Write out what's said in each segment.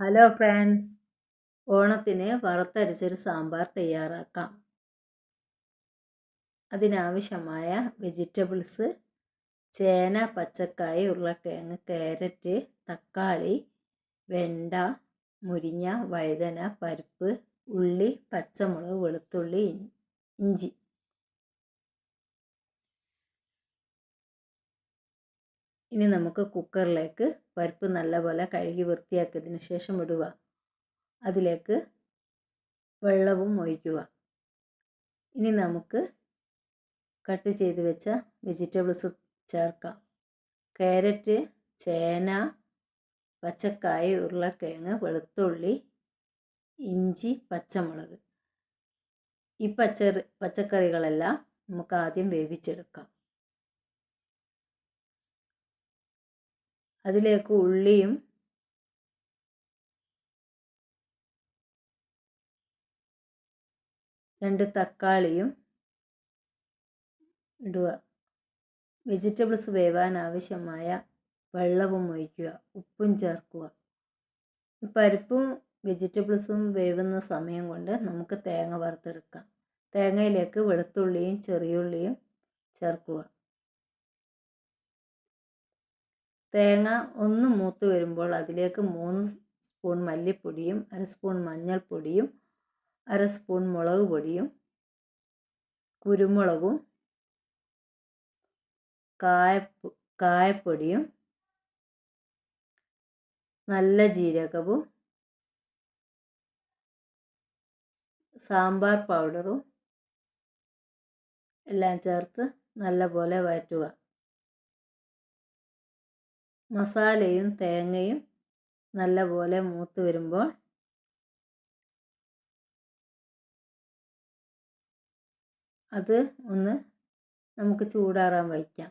Hello friends, ഓണത്തിന് വറുത്തരച്ചൊരു സാമ്പാർ തയ്യാറാക്കാം. അതിനാവശ്യമായ വെജിറ്റബിൾസ്: ചേന, പച്ചക്കായ, ഉരുളക്കിഴങ്ങ്, ക്യാരറ്റ്, തക്കാളി, വെണ്ട, മുരിങ്ങ, വഴുതന, പരിപ്പ്, ഉള്ളി, പച്ചമുളക്, വെളുത്തുള്ളി, ഇഞ്ചി. ഇനി നമുക്ക് കുക്കറിലേക്ക് പരിപ്പ് നല്ലപോലെ കഴുകി വൃത്തിയാക്കിയതിന് ശേഷം ഇടുക. അതിലേക്ക് വെള്ളവും ഒഴിക്കുക. ഇനി നമുക്ക് കട്ട് ചെയ്ത് വെച്ച വെജിറ്റബിൾസ് ചേർക്കാം. ക്യാരറ്റ്, ചേന, പച്ചക്കായ, ഉരുളക്കിഴങ്ങ്, വെളുത്തുള്ളി, ഇഞ്ചി, പച്ചമുളക്. ഈ പച്ചക്കറികളെല്ലാം നമുക്ക് ആദ്യം വേവിച്ചെടുക്കാം. അതിലേക്ക് ഉള്ളിയും രണ്ട് തക്കാളിയും ഇടുക. വെജിറ്റബിൾസ് വേവാൻ ആവശ്യമായ വെള്ളവും ഒഴിക്കുക. ഉപ്പും ചേർക്കുക. പരിപ്പും വെജിറ്റബിൾസും വേവുന്ന സമയം കൊണ്ട് നമുക്ക് തേങ്ങ വറുത്തെടുക്കാം. തേങ്ങയിലേക്ക് വെളുത്തുള്ളിയും ചെറിയുള്ളിയും ചേർക്കുക. തേങ്ങ ഒന്ന് മൂത്ത് വരുമ്പോൾ അതിലേക്ക് 3 സ്പൂൺ മല്ലിപ്പൊടിയും 1 സ്പൂൺ മഞ്ഞൾപ്പൊടിയും 1 സ്പൂൺ മുളക് പൊടിയും കുരുമുളകും കായപ്പൊടിയും നല്ല ജീരകവും സാമ്പാർ പൗഡറും എല്ലാം ചേർത്ത് നല്ലപോലെ വഴറ്റുക. മസാലയും തേങ്ങയും നല്ലപോലെ മൂത്ത് വരുമ്പോൾ അത് ഒന്ന് നമുക്ക് ചൂടാറാൻ വയ്ക്കാം.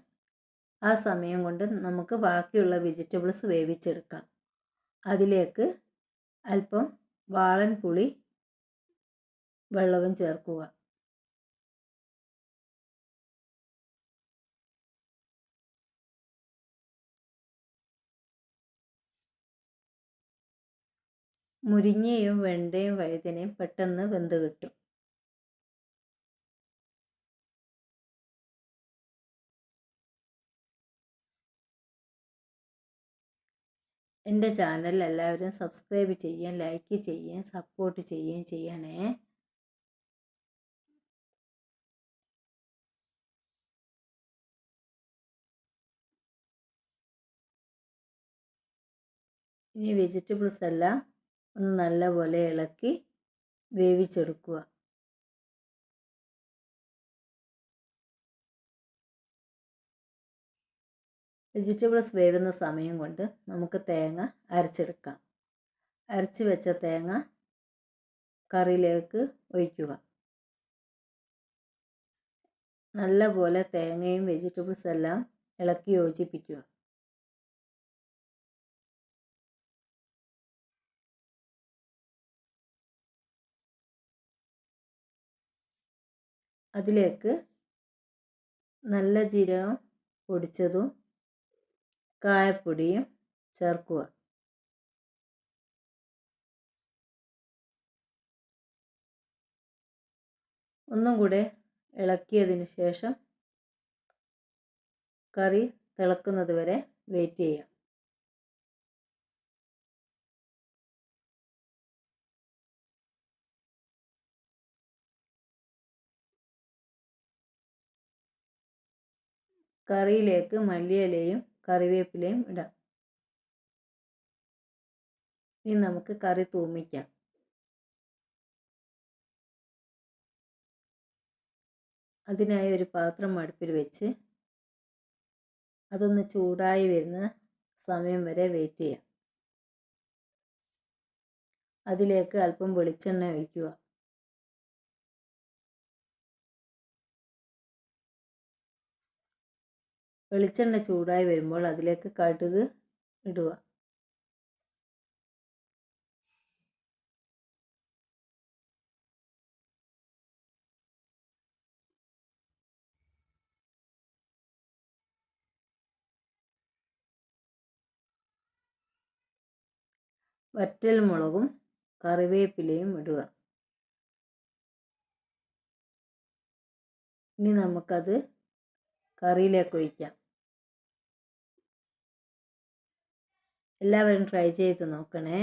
ആ സമയം കൊണ്ട് നമുക്ക് ബാക്കിയുള്ള വെജിറ്റബിൾസ് വേവിച്ചെടുക്കാം. അതിലേക്ക് അല്പം വാളൻ പുളി വെള്ളവും ചേർക്കുക. മുരിങ്ങയും വെണ്ടയും വഴുതനയും പെട്ടെന്ന് വെന്ത് കിട്ടും. എൻ്റെ ചാനൽ എല്ലാവരും സബ്സ്ക്രൈബ് ചെയ്യുകയും ലൈക്ക് ചെയ്യുകയും സപ്പോർട്ട് ചെയ്യുകയും ചെയ്യണേ. ഇനി വെജിറ്റബിൾസ് എല്ലാം ഒന്ന് നല്ലപോലെ ഇളക്കി വേവിച്ചെടുക്കുക. വെജിറ്റബിൾസ് വേവുന്ന സമയം കൊണ്ട് നമുക്ക് തേങ്ങ അരച്ചെടുക്കാം. അരച്ച് വെച്ച തേങ്ങ കറിയിലേക്ക് ഒഴിക്കുക. നല്ലപോലെ തേങ്ങയും വെജിറ്റബിൾസ് എല്ലാം ഇളക്കി യോജിപ്പിക്കുക. അതിലേക്ക് നല്ല ജീരകം പൊടിച്ചതും കായപ്പൊടിയും ചേർക്കുക. ഒന്നും കൂടെ ഇളക്കിയതിന് ശേഷം കറി തിളക്കുന്നത് വരെ വെയിറ്റ് ചെയ്യാം. കറിയിലേക്ക് മല്ലിയിലയും കറിവേപ്പിലയും ഇടാം. ഇനി നമുക്ക് കറി തൂമിക്കാം. അതിനായി ഒരു പാത്രം അടുപ്പിൽ വെച്ച് അതൊന്ന് ചൂടായി വരുന്ന സമയം വരെ വെയിറ്റ് ചെയ്യാം. അതിലേക്ക് അല്പം വെളിച്ചെണ്ണ ഒഴിക്കുക. വെളിച്ചെണ്ണ ചൂടായി വരുമ്പോൾ അതിലേക്ക് കടുക് ഇടുക. വറ്റൽ മുളകും കറിവേപ്പിലയും ഇടുക. ഇനി നമുക്കത് കറിയിലേക്ക് ഒഴിക്കാം. എല്ലാവരും ട്രൈ ചെയ്ത് നോക്കണേ.